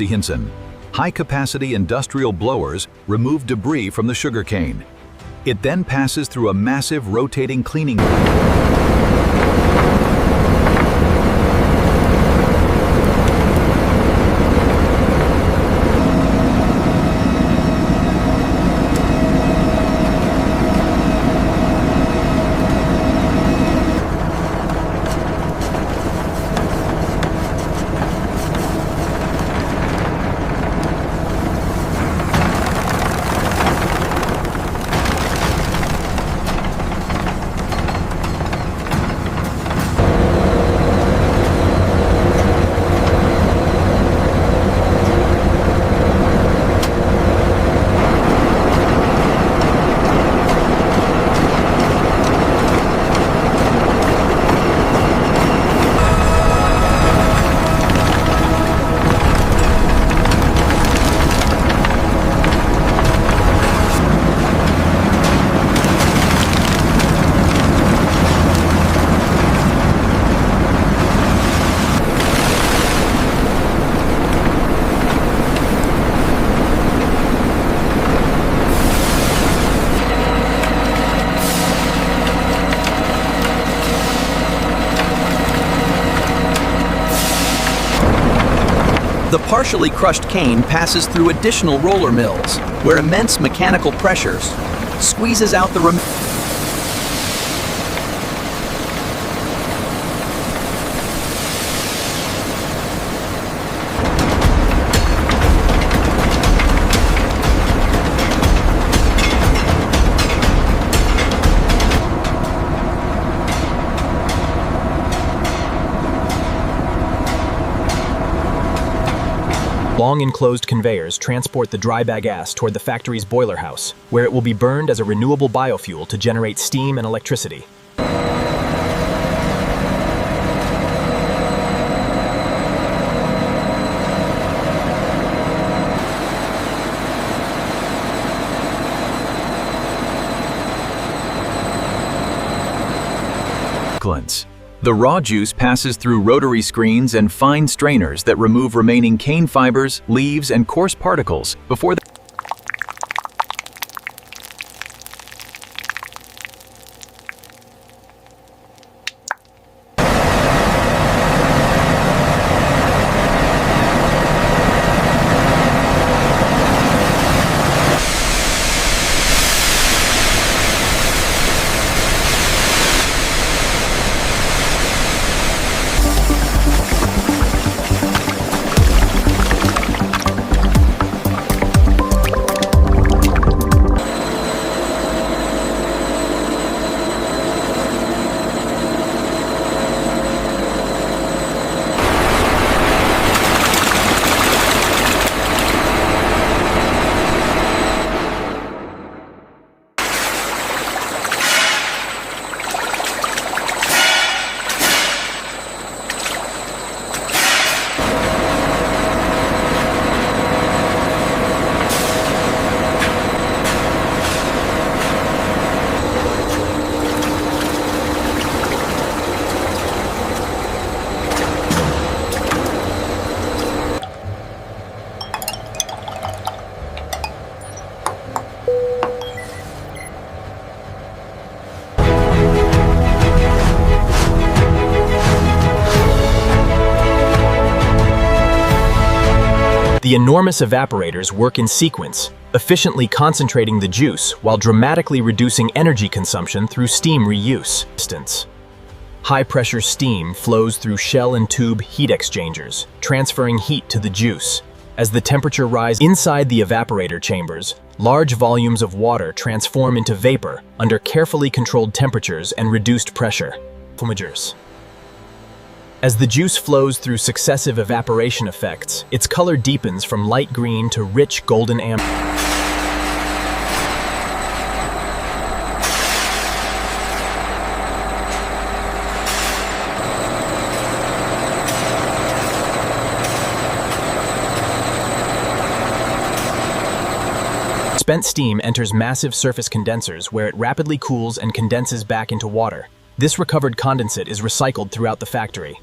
Comprehension. High-capacity industrial blowers remove debris from the sugarcane. It then passes through a massive rotating cleaning. The partially crushed cane passes through additional roller mills, where immense mechanical pressures squeezes out the Long enclosed conveyors transport the dry bagasse toward the factory's boiler house, where it will be burned as a renewable biofuel to generate steam and electricity. The raw juice passes through rotary screens and fine strainers that remove remaining cane fibers, leaves, and coarse particles before The enormous evaporators work in sequence, efficiently concentrating the juice while dramatically reducing energy consumption through steam reuse. High-pressure steam flows through shell and tube heat exchangers, transferring heat to the juice. As the temperature rises inside the evaporator chambers, large volumes of water transform into vapor under carefully controlled temperatures and reduced pressure. As the juice flows through successive evaporation effects, its color deepens from light green to rich golden amber. Spent steam enters massive surface condensers where it rapidly cools and condenses back into water. This recovered condensate is recycled throughout the factory.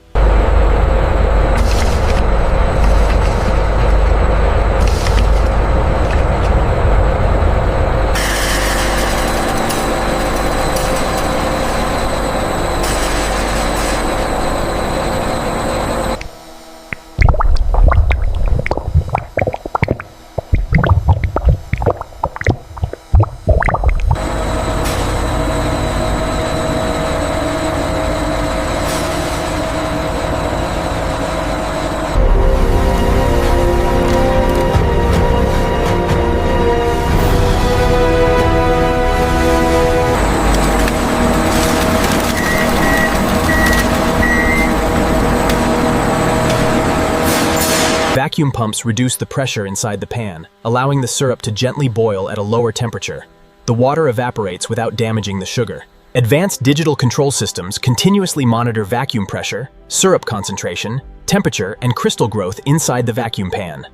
Vacuum pumps reduce the pressure inside the pan, allowing the syrup to gently boil at a lower temperature. The water evaporates without damaging the sugar. Advanced digital control systems continuously monitor vacuum pressure, syrup concentration, temperature, and crystal growth inside the vacuum pan.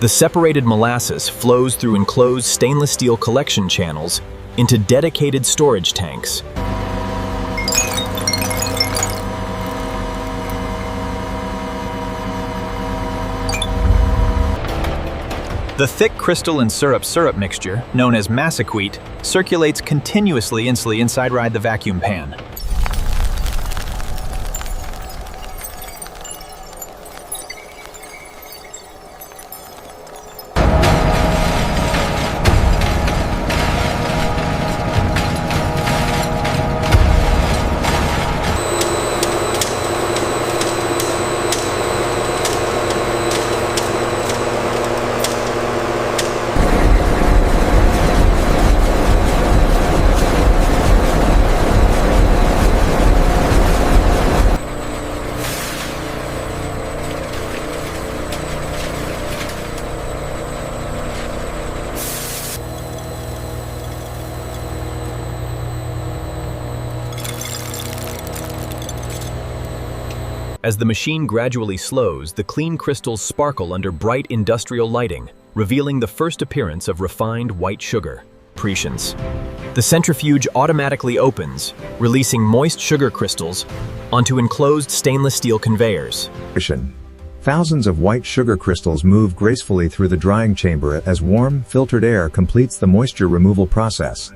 The separated molasses flows through enclosed stainless steel collection channels into dedicated storage tanks. The thick crystal and syrup mixture, known as massicwheat, circulates continuously inside the vacuum pan. As the machine gradually slows, the clean crystals sparkle under bright industrial lighting, revealing the first appearance of refined white sugar. Prescience. The centrifuge automatically opens, releasing moist sugar crystals onto enclosed stainless steel conveyors. Thousands of white sugar crystals move gracefully through the drying chamber as warm, filtered air completes the moisture removal process.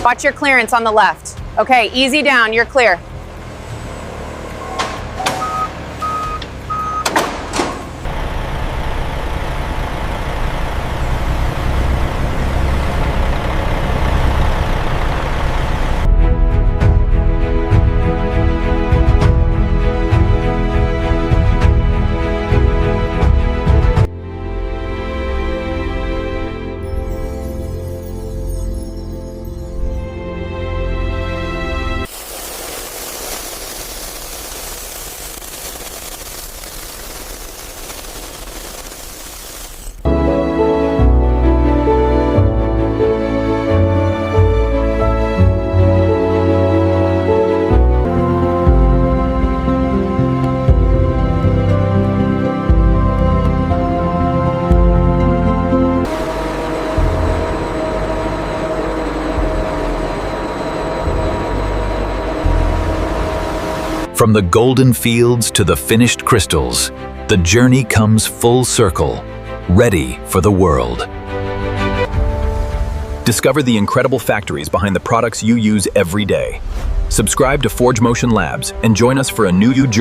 Watch your clearance on the left. Okay, easy down, you're clear. From the golden fields to the finished crystals, the journey comes full circle, ready for the world. Discover the incredible factories behind the products you use every day. Subscribe to Forge Motion Labs and join us for a new journey.